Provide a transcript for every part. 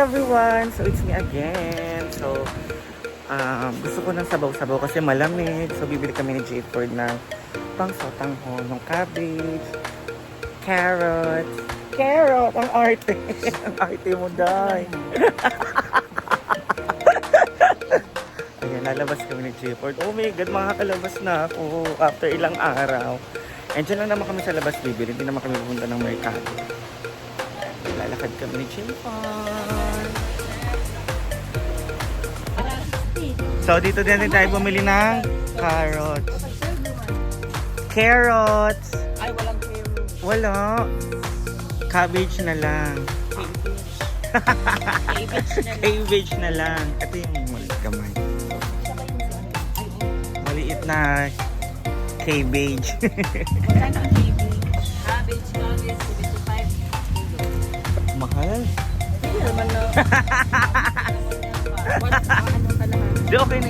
everyone! So it's me again. So gusto ko ng sabaw-sabaw kasi malamig. So bibili kami ni J. Ford ng pang-sotanghon, ng cabbage, carrots. Carrot! Ang arte! Ang arte mo, Day! Ayan, lalabas kami ni J. Ford. Oh my God, makakalabas na ako after ilang araw. And dyan lang naman kami sa labas bibili. Hindi naman kami pupunta ng merkado. Lalakad kami ni J. Ford. So dito din tayo bumili ng carrots. Carrots! Ay, walang carrots. Wala. Cabbage na lang. Cabbage na lang. Ito yung maliit kamay. Maliit na cabbage. Magkano ang cabbage? Cabbage, 75 Mahal. Hindi naman na. Ano ka naman? Di okay na.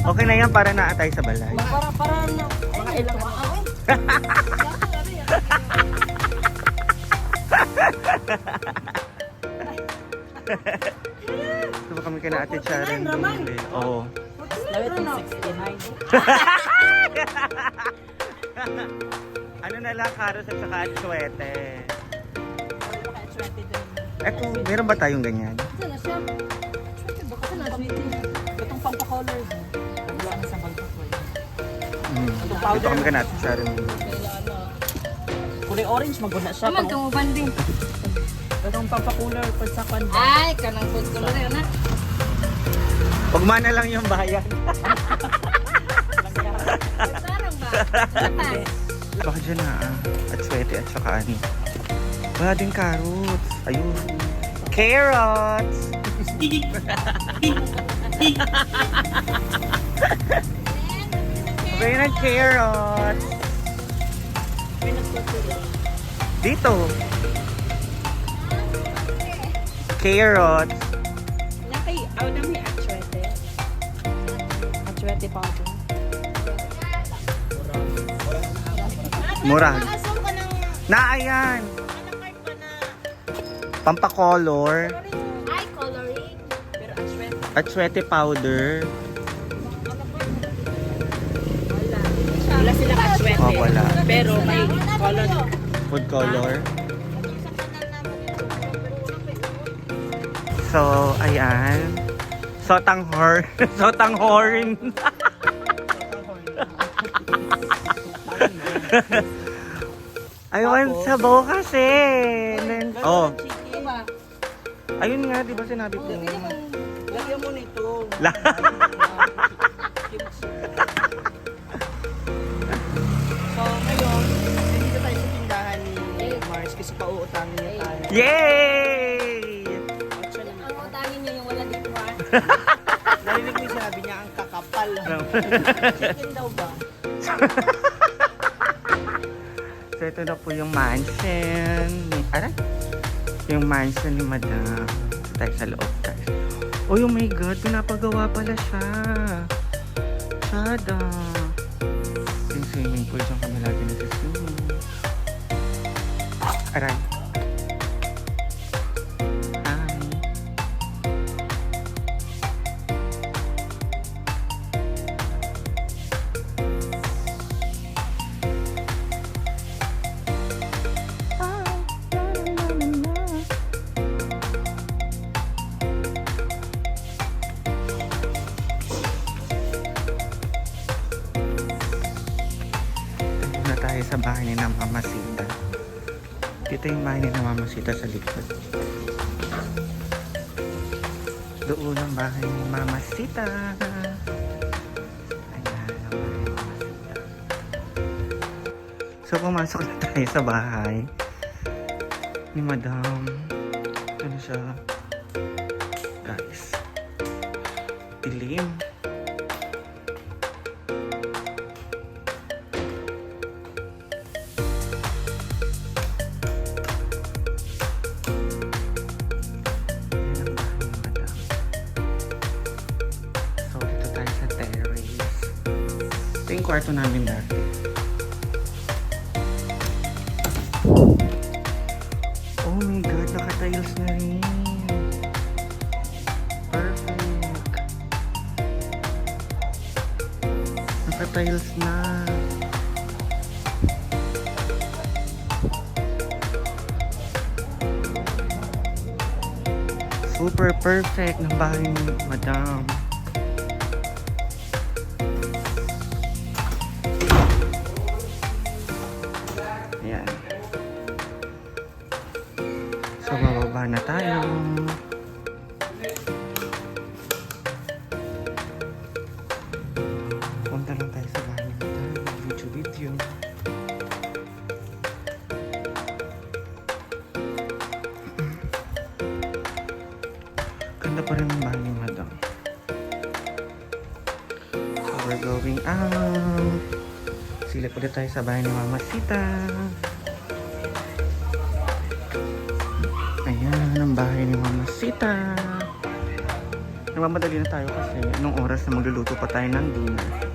Okay na yan para naatay sa balay. Para na. Mga ilang Diba kami kina Ate Sharon bumili? Oo. Lawit ng 69. Ano na lang, carrots at saka atsuete. Atsuete din. Eto, meron ba tayong ganyan? Saan na siya? Atsuete ba? Kasi na-atsuete. Itong pang-color mo. Wala na sa pang-color. Dito kami kina Ate Sharon bumili. Kulay orange, maguna siya. Naman tumuban din. Itong pang-color pag sa kwan. Ay, kanang food color yun na. Pagmana lang yung bayan. Sarang ba? Batas. Baka dyan na atsuete at saka ano. Wala din carrots. Ayun. Carrots! Okay na carrots. Dito. Carrots. Nakay, aw na may atsuete. Atsuete powder. Murag. Naayan. Pampakolor. Ay, coloring. Pero atsuete. Atsuete powder. Wala silang atsuete. Oh, wala. Pero may color. Food color. So, ayan. Sotanghor. Sotanghorin. Ayun, sabaw kasi. Oh, ayun nga, di ba sinabi ko? Lagyan mo nito. So, ngayon, dito tayo sa tindahan ni Mars kasi pauutangin niya tayo. Yay! Ang utangin nyo yung wala dito ha. Narinig mo yung sinabi niya, ang kakapal. Chicken daw ba? So, ito na po yung mansion. Aray? Yung mansion ni Madam. Tayo sa loob tayo. Oh my God, pinapagawa pala siya. Sada. Yung swimming pool dyan kami lagi nasa-swimming. Aray. Hi. Na tayo sa bahay ni Mama Sita. Dito yung bahay ni Mama Sita sa likod. Doon ang bahay ni Mama Sita. Ayan ang bahay ni Mama Sita. So pumasok na tayo sa bahay ni Madam. Ito na siya. Guys. Dilim. Ito yung kwarto namin dati. Oh my God, nakatayo na rin. Perfect. Naka-tiles na. Super perfect ng bahay ni Madam. Ayan. So, bababa na tayo. Punta lang tayo sa bahay ni Madam. Video. Ganda pa rin ang bahay ni Madam. So, we're going out. Silip ulit tayo sa bahay ni Mama Sita. Ayan, ang bahay ni Mama Sita. Nagmamadali na tayo kasi nung oras na magluluto pa tayo ng dinner.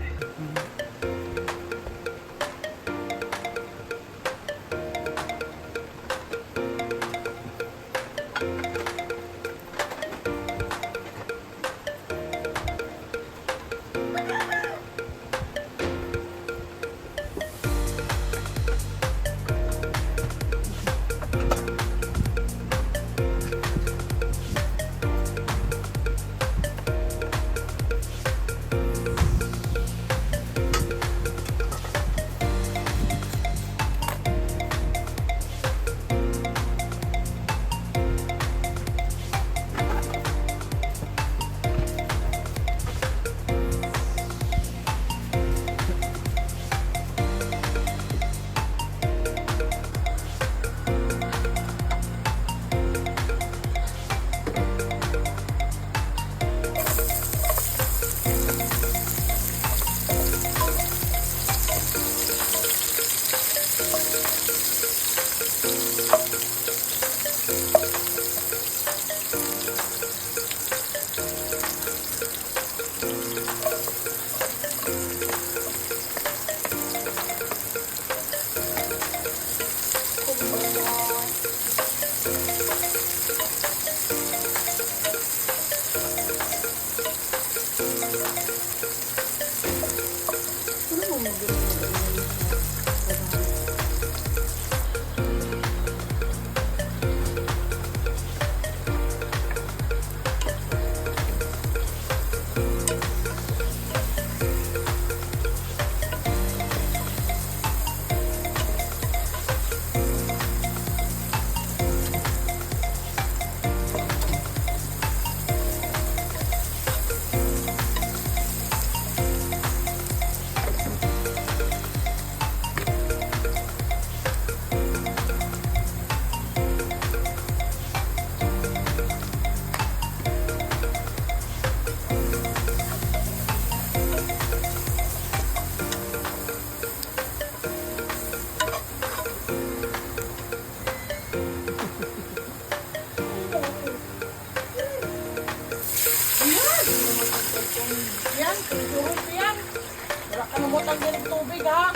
Yan, turot yan. Wala ka namot ang galing tubig ha.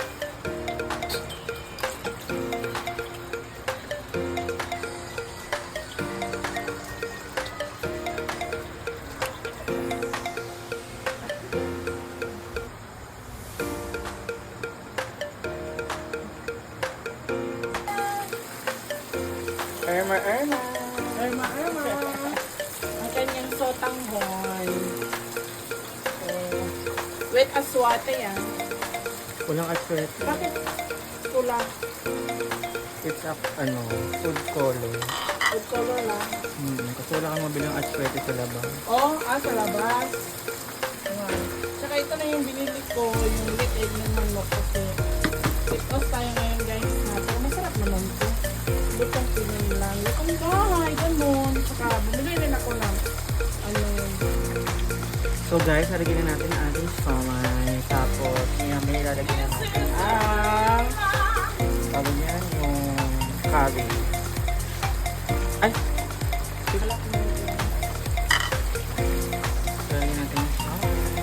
Irma. Irma. Ang kanyang sotanghon. Wet aswate yan. Walang aswet. Bakit pula? It's a, food color. Food color lang. Kasi wala kang mabilang aswete sa labas. Oh, sa labas. Ayan. Tsaka ito na yung binili ko, yung lit egg ng manok kasi tikos tayo ngayon guys na. Pero masarap naman ito. Lutong pinin lang. Lutong bahay, ganun. Tsaka bumili rin ako ng So guys, lalagyan na natin ang ating somay. Tapos, may lalagyan na natin ang sabi niya yung curry. Ay! Lalagyan natin yung somay.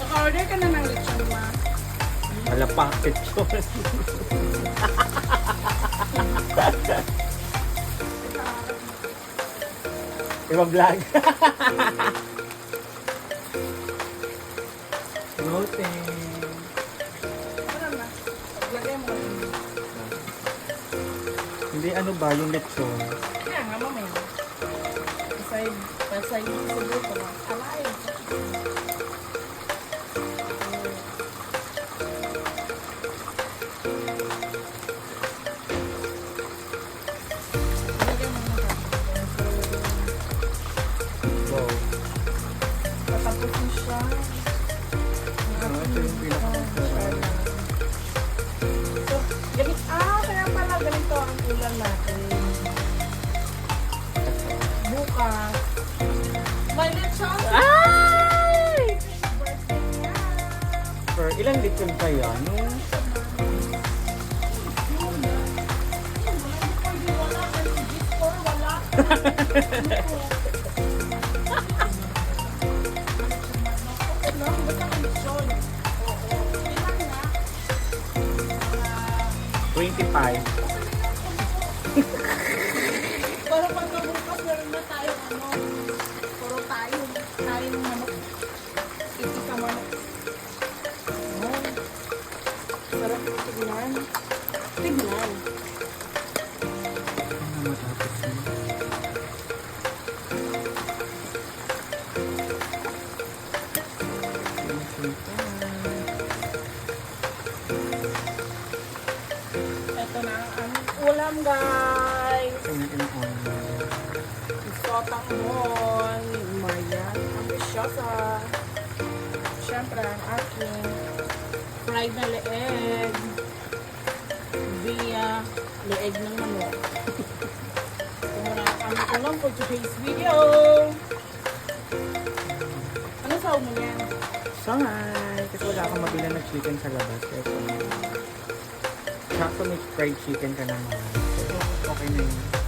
Naka-order ka na ng lechon ma. Wala packet yun. Ibang vlog. Noting. Ano na? Paglagay mo. Hindi ano ba yung lechon? Kaya nga, mamaya. Pasay mo sa grupo na. Alay. Wow. Patapos mo siya. Ito yung pinaka-masarap. So, kaya pala ganito ang ulan natin. Bukas. May lechon! Ay! Birthday niya! For ilang lechon pa yan? Wala, kasi gift or wala. No, basta may lechon. Oo. Ilan na? 25. Para pagkabukas, meron na tayo puro tayo ng manok. Ito sa manok. Oh. Sarap tignan. Tignan. Ano matapos mo? Ito na ang aming ulam, guys. Sotang mon. Marian. Ambisyosa. Siyempre, ang aking fried na leeg. Via leeg ng manok. Ito muna ang aming ulam for today's video. Ano sa mo niyan? Sangay! Kasi wala akong mabila ng chicken sa labas. Kaya so, may fried chicken ka naman. So, okay na yun.